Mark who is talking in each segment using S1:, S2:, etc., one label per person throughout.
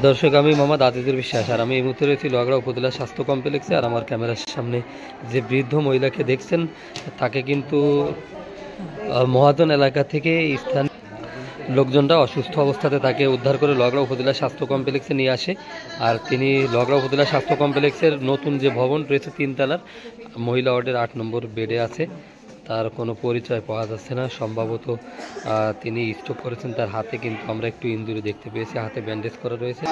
S1: দর্শক, আমি মোহাম্মদ আজিজুর বিশ্বাস, আর আমি এই মুহূর্তে রয়েছি লোহাগড়া উপজেলা স্বাস্থ্য কমপ্লেক্সে। আর আমার ক্যামেরার সামনে যে বৃদ্ধ মহিলাকে দেখছেন, তাকে কিন্তু মহাজন এলাকা থেকে স্থানীয় লোকজনরা অসুস্থ অবস্থাতে তাকে উদ্ধার করে লোহাগড়া উপজেলা স্বাস্থ্য কমপ্লেক্সে নিয়ে আসে। আর তিনি লোহাগড়া উপজেলা স্বাস্থ্য কমপ্লেক্সের নতুন যে ভবন রয়েছে 3 তলার, মহিলা ওয়ার্ডের 8 নম্বর বেডে আছে। তার কোনো পরিচয় পাওয়া যাচ্ছে না। সম্ভবত তিনি স্ট্রোক করেছেন। তার হাতে কিন্তু আমরা একটু ইনজুরি দেখতে পেয়েছি, হাতে ব্যান্ডেজ করা রয়েছে।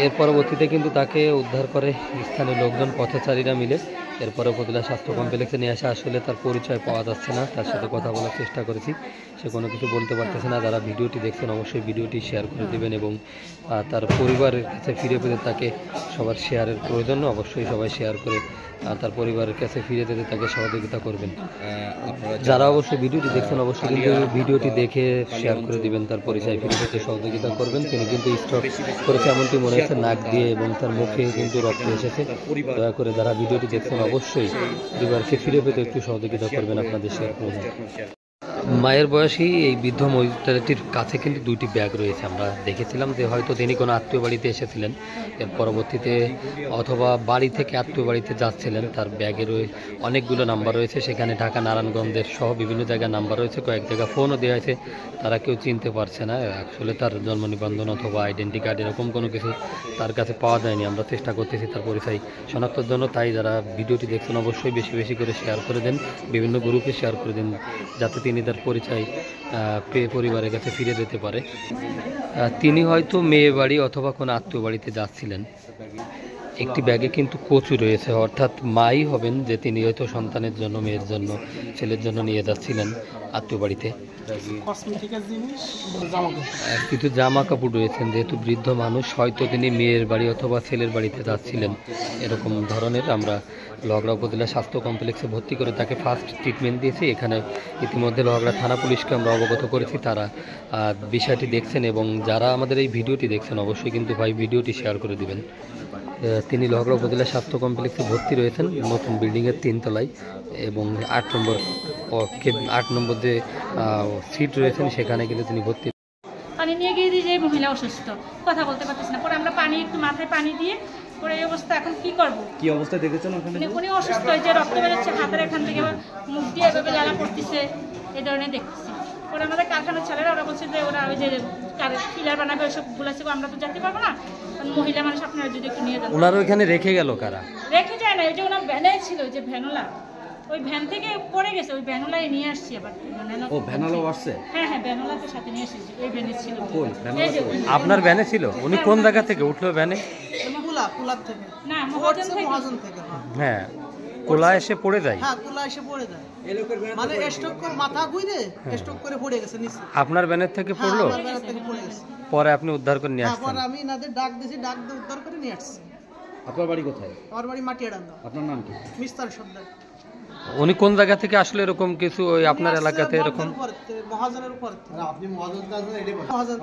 S1: এর পরবর্তীতে কিন্তু তাকে উদ্ধার করে স্থানীয় লোকজন, পথচারীরা মিলে। এরপরে উপজেলা স্বাস্থ্য কমপ্লেক্সে নিয়ে আসা। আসলে তার পরিচয় পাওয়া যাচ্ছে না। তার সাথে কথা বলার চেষ্টা করেছি, সে কোনো কিছু বলতে পারতেছে না। যারা ভিডিওটি দেখছেন অবশ্যই ভিডিওটি শেয়ার করে দেবেন এবং তার পরিবারের কাছে ফিরে পেতে তাকে সবার শেয়ারের প্রয়োজন। অবশ্যই সবাই শেয়ার করে তার পরিবারের কাছে ফিরে যেতে তাকে সহযোগিতা করবেন। যারা অবশ্যই ভিডিওটি দেখছেন অবশ্যই কিন্তু ভিডিওটি দেখে শেয়ার করে দিবেন, তার পরিচয় ফিরে পেতে সহযোগিতা করবেন। তিনি কিন্তু স্ট্রোক করেছে এমনটি মনে হচ্ছে, নাক দিয়ে এবং তার মুখে কিন্তু রক্ত এসেছে। দয়া করে যারা ভিডিওটি দেখছেন অবশ্যই পরিবারকে ফিরে পেতে একটু সহযোগিতা করবেন, আপনাদের শেয়ার করবেন। মায়ের বয়সী এই বৃদ্ধ মহিলাটির কাছে কিন্তু 2টি ব্যাগ রয়েছে। আমরা দেখেছিলাম যে হয়তো তিনি কোনো আত্মীয় বাড়িতে এসেছিলেন, এর পরবর্তীতে অথবা বাড়ি থেকে আত্মীয় বাড়িতে যাচ্ছিলেন। তার ব্যাগের অনেকগুলো নাম্বার রয়েছে, সেখানে ঢাকা, নারায়ণগঞ্জের সহ বিভিন্ন জায়গায় নাম্বার রয়েছে। কয়েক জায়গায় ফোনও দেওয়া হয়েছে, তারা কেউ চিনতে পারছে না। আসলে তার জন্ম নিবন্ধন অথবা আইডেন্টি কার্ড এরকম কোনো কিছু তার কাছে পাওয়া যায়নি। আমরা চেষ্টা করতেছি তার পরিচয় শনাক্তের জন্য। তাই যারা ভিডিওটি দেখছেন অবশ্যই বেশি বেশি করে শেয়ার করে দেন, বিভিন্ন গ্রুপে শেয়ার করে দেন, যাতে তিনি তার পরিচয় পেয়ে পরিবারের কাছে ফিরে যেতে পারে। তিনি হয়তো মেয়ে বাড়ি অথবা কোনো আত্মীয় বাড়িতে যাচ্ছিলেন। একটি ব্যাগে কিন্তু কচু রয়েছে, অর্থাৎ মাই হবেন যে তিনি হয়তো সন্তানের জন্য, মেয়ের জন্য, ছেলের জন্য নিয়ে যাচ্ছিলেন আত্মীয় বাড়িতে। কিছু জামা কাপড় রয়েছেন, যেহেতু বৃদ্ধ মানুষ হয়তো তিনি মেয়ের বাড়ি অথবা ছেলের বাড়িতে যাচ্ছিলেন, এরকম ধরনের। আমরা লোহাগড়া উপজেলা স্বাস্থ্য কমপ্লেক্সে ভর্তি করে তাকে ফার্স্ট ট্রিটমেন্ট দিয়েছি। এখানে ইতিমধ্যে লোহাগড়া থানা পুলিশকে আমরা অবগত করেছি, তারা বিষয়টি দেখছেন। এবং যারা আমাদের এই ভিডিওটি দেখছেন অবশ্যই কিন্তু ভাই ভিডিওটি শেয়ার করে দিবেন। তিনি লোহাগড়া উপজেলা স্বাস্থ্য কমপ্লেক্সে ভর্তি রয়েছেন নতুন বিল্ডিংয়ের 3 তলায়, এবং 8 নম্বর যে সিট রয়েছেন সেখানে কিন্তু তিনি ভর্তি।
S2: পানি নিয়ে গিয়ে দিয়ে যে মহিলা অসুস্থ, কথা বলতে পারতেছে না। পরে আমরা পানি একটু মাথায় পানি দিয়ে পরে এই অবস্থা, এখন কি করবো?
S3: কি অবস্থা দেখেছেন ওখানে?
S2: উনি অসুস্থ হয়েছে, রক্ত বেরোচ্ছে হাতের এখান থেকে, মুখ দিয়ে এভাবে জ্বালা পড়তেছে, এই ধরনের দেখতেছি। পরে আমাদের কারখানার ছেলেরা ওরা বলছে যে ওরা ওই যে পিলার বানাবে ওইসব বলেছে, আমরা তো যেতে পারবো না, মহিলা মানুষ আপনারা যদি একটু নিয়ে যান।
S1: ওনার ওইখানে রেখে গেল কারা?
S2: রেখে যায় না, ওই যে ওনার ভ্যানে ছিল, ওই যে ভ্যানোলা, ওই ভ্যান থেকে পড়ে গেছে, ওই ভ্যানোলাই নিয়ে আসছি আবার।
S3: ও ভ্যানোলা আসছে?
S2: হ্যাঁ হ্যাঁ, ভ্যানোলাতে সাথে নিয়ে এসেছি, ওই ভ্যানে ছিল।
S1: আপনার ভ্যানে ছিল? উনি কোন জায়গা থেকে উঠলো ভ্যানে?
S2: না, মহাজন থেকে।
S1: হ্যাঁ, কোলা এসে পড়ে যায়।
S4: হ্যাঁ, কোলা এসে পড়ে যায়, মানে স্ট্রোক করে মাথা ঘুরে স্ট্রোক করে পড়ে গেছে নিচে।
S1: আপনার ভ্যানের থেকে পড়লো?
S4: হ্যাঁ, আমার থেকে পড়ে গেছে।
S1: পরে আপনি উদ্ধার করে নিয়ে আসছেন?
S4: পরে আমি এনাদের ডাক দিয়েছি, ডাক দিয়ে উদ্ধার করে নিয়ে আসছি।
S3: আপনার বাড়ি কোথায়?
S4: আমার বাড়ি মাটিয়াডাঙ্গা।
S3: আপনার নাম কি?
S4: মিস্তার সর্দার।
S1: উনি কোন জায়গা থেকে আসলে এরকম কিছু ওই আপনার এলাকাতে এরকম?
S4: মহাজনের উপর। আপনি মহাজন